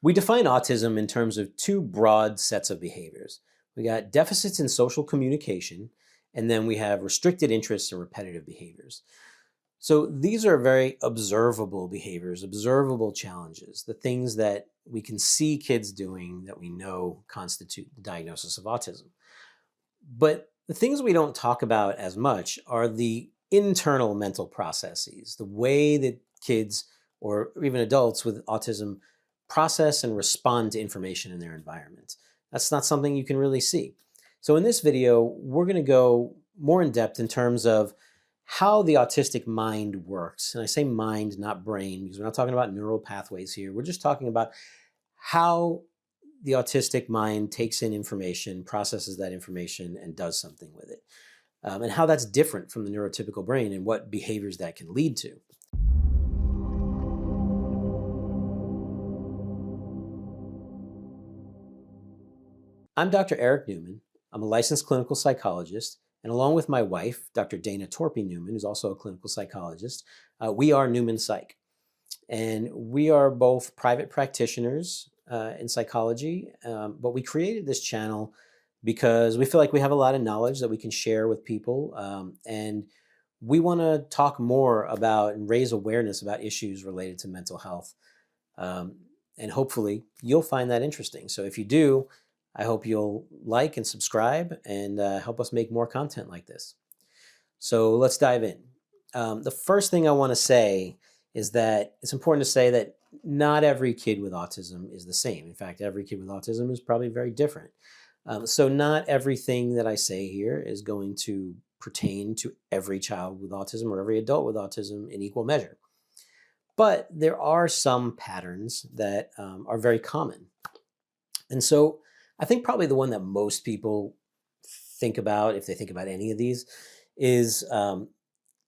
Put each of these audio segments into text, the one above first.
We define autism in terms of two broad sets of behaviors. We got deficits in social communication, and then we have restricted interests and repetitive behaviors. So these are very observable behaviors, observable challenges, the things that we can see kids doing that we know constitute the diagnosis of autism. But the things we don't talk about as much are the internal mental processes, the way that kids or even adults with autism process and respond to information in their environment. That's not something you can really see. So in this video, we're going to go more in depth in terms of how the autistic mind works. And I say mind, not brain, because we're not talking about neural pathways here. We're just talking about how the autistic mind takes in information, processes that information, and does something with it. And how that's different from the neurotypical brain and what behaviors that can lead to. I'm Dr. Eric Newman. I'm a licensed clinical psychologist, and along with my wife, Dr. Dana Torpy Newman, who's also a clinical psychologist, we are Newman Psych. And we are both private practitioners in psychology, but we created this channel because we feel like we have a lot of knowledge that we can share with people. And we want to talk more about and raise awareness about issues related to mental health. And hopefully you'll find that interesting. So if you do, I hope you'll like and subscribe and help us make more content like this. So let's dive in. The first thing I want to say is that it's important to say that not every kid with autism is the same. In fact, every kid with autism is probably very different. So not everything that I say here is going to pertain to every child with autism or every adult with autism in equal measure. But there are some patterns that are very common. And so I think probably the one that most people think about, if they think about any of these, is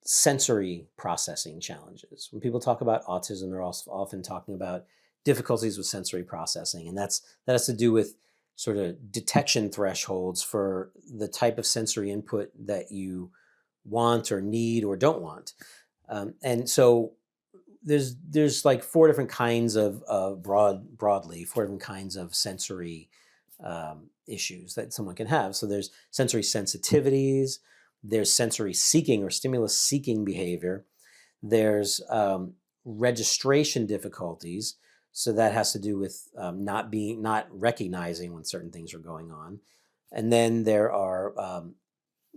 sensory processing challenges. When people talk about autism, they're also often talking about difficulties with sensory processing. And that has to do with sort of detection thresholds for the type of sensory input that you want or need or don't want. And so there's like four different kinds of broadly, four different kinds of sensory issues that someone can have. So there's sensory sensitivities, there's sensory seeking or stimulus seeking behavior, there's registration difficulties. So that has to do with not recognizing when certain things are going on. And then there are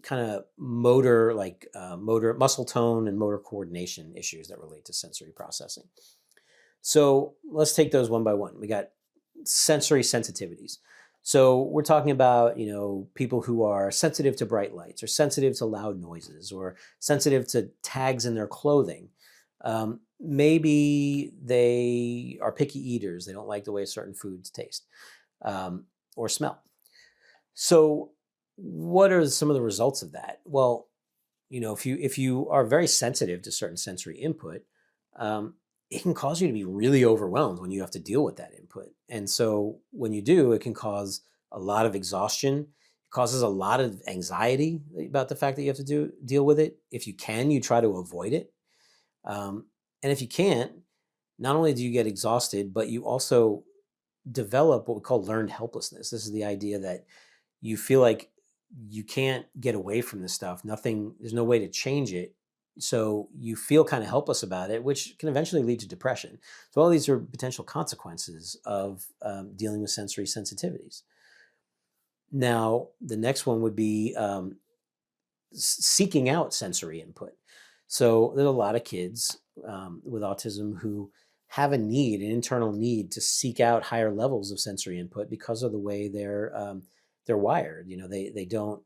kind of motor, like motor muscle tone and motor coordination issues that relate to sensory processing. So let's take those one by one. We got sensory sensitivities. So we're talking about, people who are sensitive to bright lights or sensitive to loud noises or sensitive to tags in their clothing. Maybe they are picky eaters. They don't like the way certain foods taste or smell. So what are some of the results of that? Well, if you are very sensitive to certain sensory input, it can cause you to be really overwhelmed when you have to deal with that input. And so when you do, it can cause a lot of exhaustion. It causes a lot of anxiety about the fact that you have to deal with it. If you can, you try to avoid it. And if you can't, not only do you get exhausted, but you also develop what we call learned helplessness. This is the idea that you feel like you can't get away from this stuff. There's no way to change it. So you feel kind of helpless about it, which can eventually lead to depression. So all these are potential consequences of dealing with sensory sensitivities. Now, the next one would be seeking out sensory input. So there's a lot of kids with autism who have an internal need to seek out higher levels of sensory input because of the way they're wired. They don't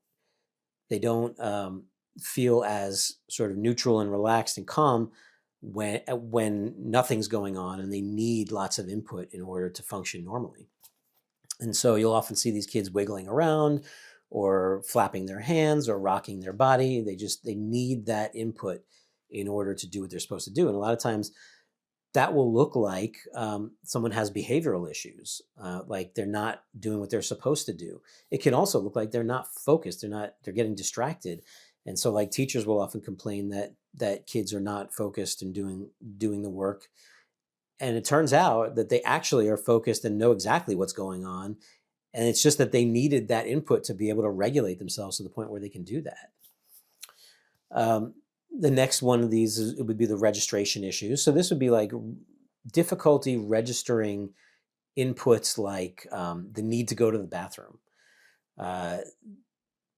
feel as sort of neutral and relaxed and calm when nothing's going on, and they need lots of input in order to function normally. And so you'll often see these kids wiggling around or flapping their hands or rocking their body. They need that input in order to do what they're supposed to do. And a lot of times that will look like someone has behavioral issues, like they're not doing what they're supposed to do. It can also look like they're not focused. They're getting distracted. And so like teachers will often complain that kids are not focused and doing the work And it turns out that they actually are focused and know exactly what's going on. And it's just that they needed that input to be able to regulate themselves to the point where they can do that. The next one of these it would be the registration issues. So this would be like difficulty registering inputs like the need to go to the bathroom,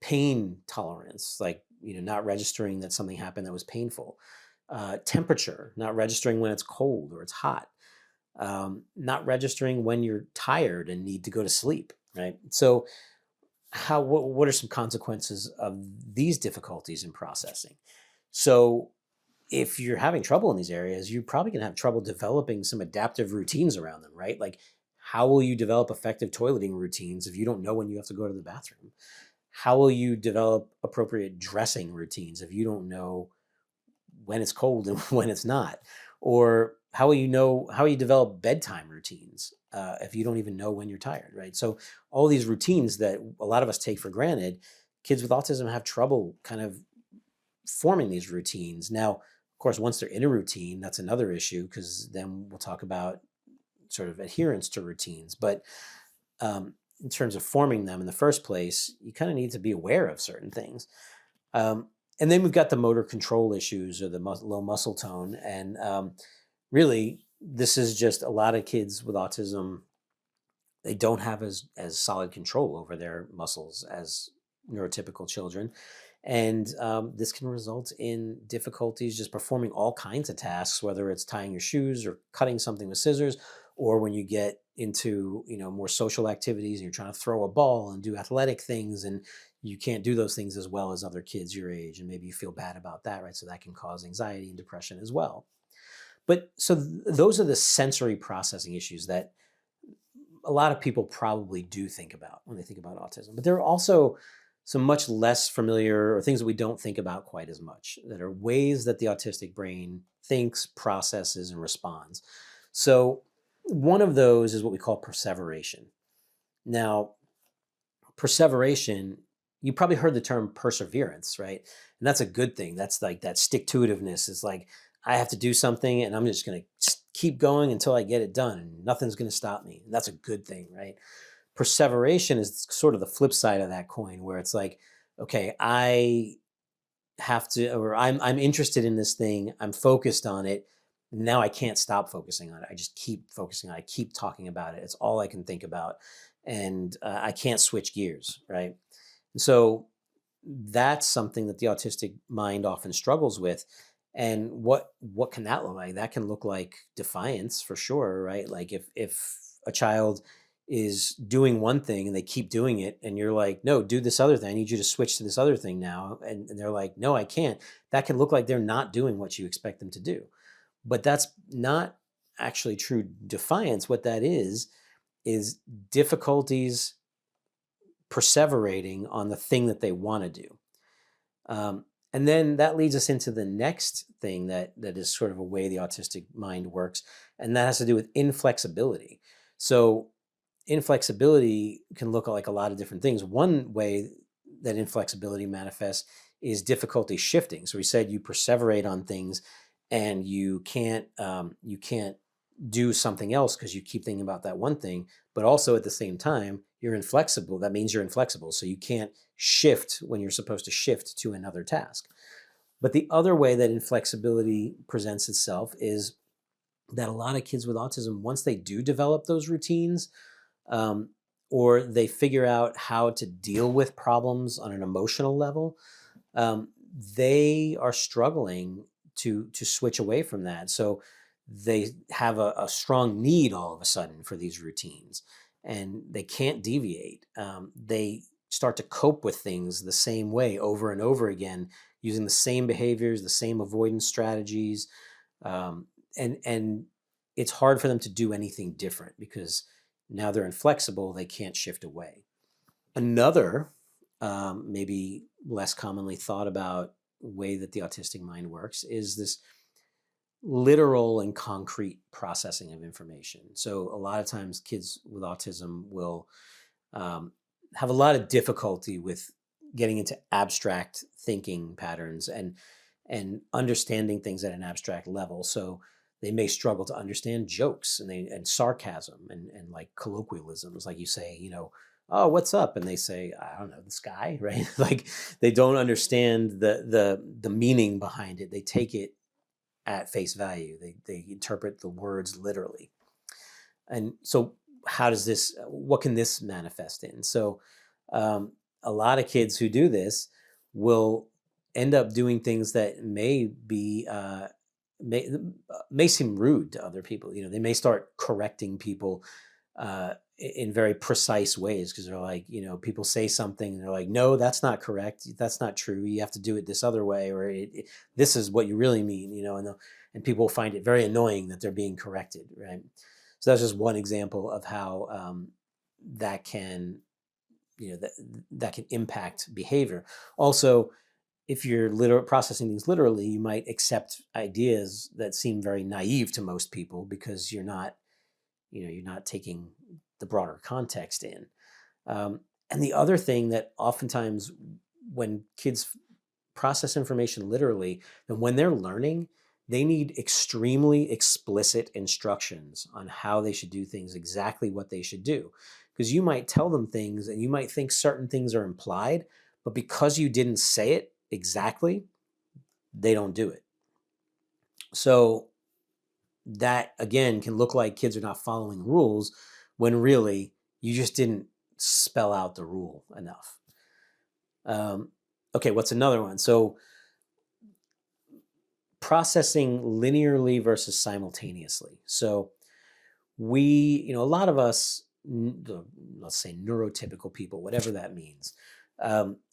pain tolerance, like not registering that something happened that was painful, temperature, not registering when it's cold or it's hot, not registering when you're tired and need to go to sleep, right? So what are some consequences of these difficulties in processing? So if you're having trouble in these areas, you're probably going to have trouble developing some adaptive routines around them, right? Like, how will you develop effective toileting routines if you don't know when you have to go to the bathroom? How will you develop appropriate dressing routines if you don't know when it's cold and when it's not? Or how will you develop bedtime routines if you don't even know when you're tired, right? So all these routines that a lot of us take for granted, kids with autism have trouble kind of forming these routines. Now, of course, once they're in a routine, that's another issue, because then we'll talk about sort of adherence to routines. But in terms of forming them in the first place, you kind of need to be aware of certain things. And then we've got the motor control issues or the low muscle tone. And really, this is just a lot of kids with autism, they don't have as solid control over their muscles as neurotypical children. And this can result in difficulties just performing all kinds of tasks, whether it's tying your shoes or cutting something with scissors, or when you get into more social activities and you're trying to throw a ball and do athletic things, and you can't do those things as well as other kids your age, and maybe you feel bad about that, right? So that can cause anxiety and depression as well. But so those are the sensory processing issues that a lot of people probably do think about when they think about autism. But there are also some much less familiar, or things that we don't think about quite as much, that are ways that the autistic brain thinks, processes, and responds. So one of those is what we call perseveration. Now, perseveration, you probably heard the term perseverance, right? And that's a good thing. That's like that stick-to-itiveness. It's like, I have to do something and I'm just going to keep going until I get it done, and nothing's going to stop me. And that's a good thing, right? Perseveration is sort of the flip side of that coin, where it's like, okay, I have to, or I'm interested in this thing, I'm focused on it. Now I can't stop focusing on it. I just keep focusing on it. I keep talking about it. It's all I can think about. And I can't switch gears, right? And so that's something that the autistic mind often struggles with. And what can that look like? That can look like defiance, for sure, right? Like if a child is doing one thing and they keep doing it, and you're like, no, do this other thing. I need you to switch to this other thing now. And they're like, no, I can't. That can look like they're not doing what you expect them to do. But that's not actually true defiance. What that is difficulties perseverating on the thing that they want to do. And then that leads us into the next thing that is sort of a way the autistic mind works, and that has to do with inflexibility. So inflexibility can look like a lot of different things. One way that inflexibility manifests is difficulty shifting. So we said you perseverate on things, and you can't do something else because you keep thinking about that one thing. But also at the same time, you're inflexible. That means you're inflexible. So you can't shift when you're supposed to shift to another task. But the other way that inflexibility presents itself is that a lot of kids with autism, once they do develop those routines, or they figure out how to deal with problems on an emotional level, they are struggling to switch away from that. So they have a strong need all of a sudden for these routines, and they can't deviate. They start to cope with things the same way over and over again, using the same behaviors, the same avoidance strategies. And it's hard for them to do anything different because now they're inflexible, they can't shift away. Another, maybe less commonly thought about way that the autistic mind works is this literal and concrete processing of information. So a lot of times kids with autism will have a lot of difficulty with getting into abstract thinking patterns and understanding things at an abstract level. So They may struggle to understand jokes and sarcasm and like colloquialisms, like you say, oh, what's up? And they say, I don't know, the sky, right? Like they don't understand the meaning behind it. They take it at face value. They interpret the words literally. And so what can this manifest in? So a lot of kids who do this will end up doing things that may seem rude to other people. They may start correcting people in very precise ways, because they're like, people say something and they're like, no, that's not correct. That's not true. You have to do it this other way, or this is what you really mean, and people find it very annoying that they're being corrected, right? So that's just one example of how that can, that can impact behavior. Also, if you're processing things literally, you might accept ideas that seem very naive to most people because you're not taking the broader context in. And the other thing that oftentimes when kids process information literally, then when they're learning, they need extremely explicit instructions on how they should do things, exactly what they should do. Because you might tell them things and you might think certain things are implied, but because you didn't say it exactly, they don't do it. So that, again, can look like kids are not following rules when really you just didn't spell out the rule enough. Okay, what's another one? So processing linearly versus simultaneously. So a lot of us, let's say neurotypical people, whatever that means,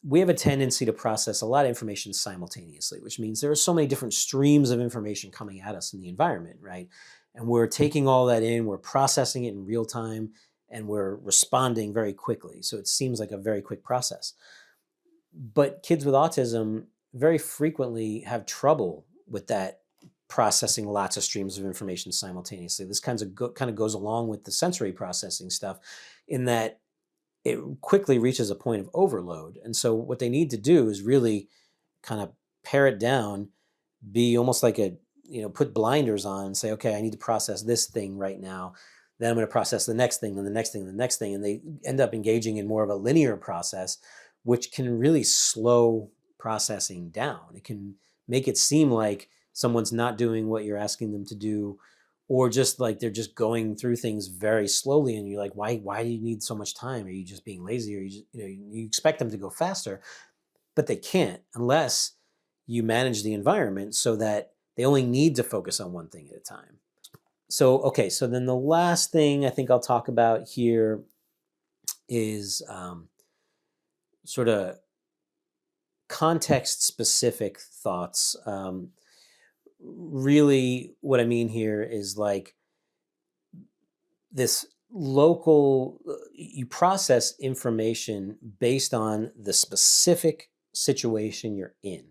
we have a tendency to process a lot of information simultaneously, which means there are so many different streams of information coming at us in the environment, right? And we're taking all that in, we're processing it in real time, and we're responding very quickly. So it seems like a very quick process. But kids with autism very frequently have trouble with that, processing lots of streams of information simultaneously. This kind of goes along with the sensory processing stuff, in that it quickly reaches a point of overload. And so what they need to do is really kind of pare it down, be almost like put blinders on and say, okay, I need to process this thing right now. Then I'm going to process the next thing, and the next thing, and the next thing. And they end up engaging in more of a linear process, which can really slow processing down. It can make it seem like someone's not doing what you're asking them to do, or just like they're just going through things very slowly, and you're like, why do you need so much time? Are you just being lazy, or you expect them to go faster? But they can't unless you manage the environment so that they only need to focus on one thing at a time. So, okay, so then the last thing I think I'll talk about here is sort of context-specific thoughts. Really, what I mean here is like this local, you process information based on the specific situation you're in,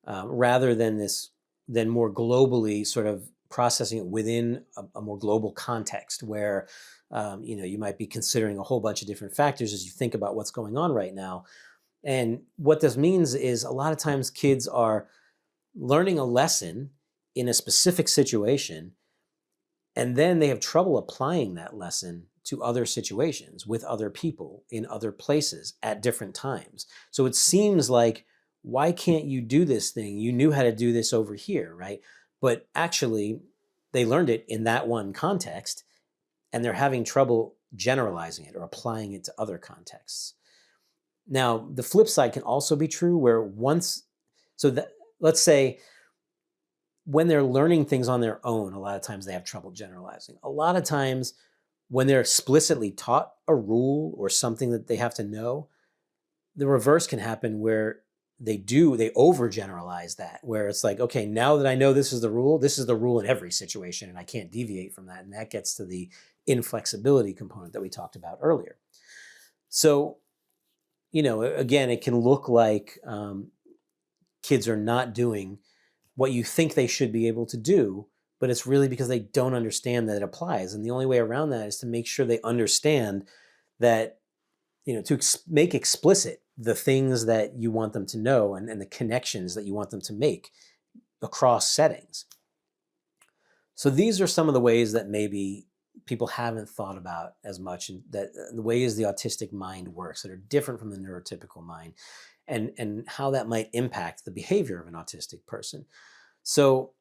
rather than more globally sort of processing it within a more global context where, you might be considering a whole bunch of different factors as you think about what's going on right now. And what this means is a lot of times kids are learning a lesson in a specific situation, and then they have trouble applying that lesson to other situations with other people in other places at different times. So it seems like, why can't you do this thing? You knew how to do this over here, right? But actually, they learned it in that one context, and they're having trouble generalizing it or applying it to other contexts. Now, the flip side can also be true, where let's say when they're learning things on their own, a lot of times they have trouble generalizing. A lot of times when they're explicitly taught a rule or something that they have to know, the reverse can happen, where they overgeneralize that, where it's like, okay, now that I know this is the rule in every situation, and I can't deviate from that. And that gets to the inflexibility component that we talked about earlier. So, again, it can look like kids are not doing what you think they should be able to do, but it's really because they don't understand that it applies. And the only way around that is to make sure they understand that, to make explicit the things that you want them to know, and the connections that you want them to make across settings. So these are some of the ways that maybe people haven't thought about as much, and that the ways the autistic mind works that are different from the neurotypical mind, and how that might impact the behavior of an autistic person. So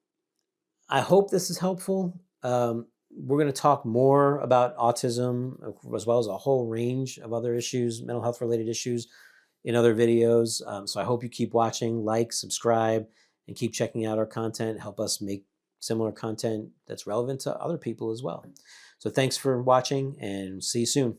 I hope this is helpful. We're going to talk more about autism as well as a whole range of other issues, mental health related issues, in other videos. So I hope you keep watching, like, subscribe, and keep checking out our content. Help us make similar content that's relevant to other people as well. So thanks for watching, and see you soon.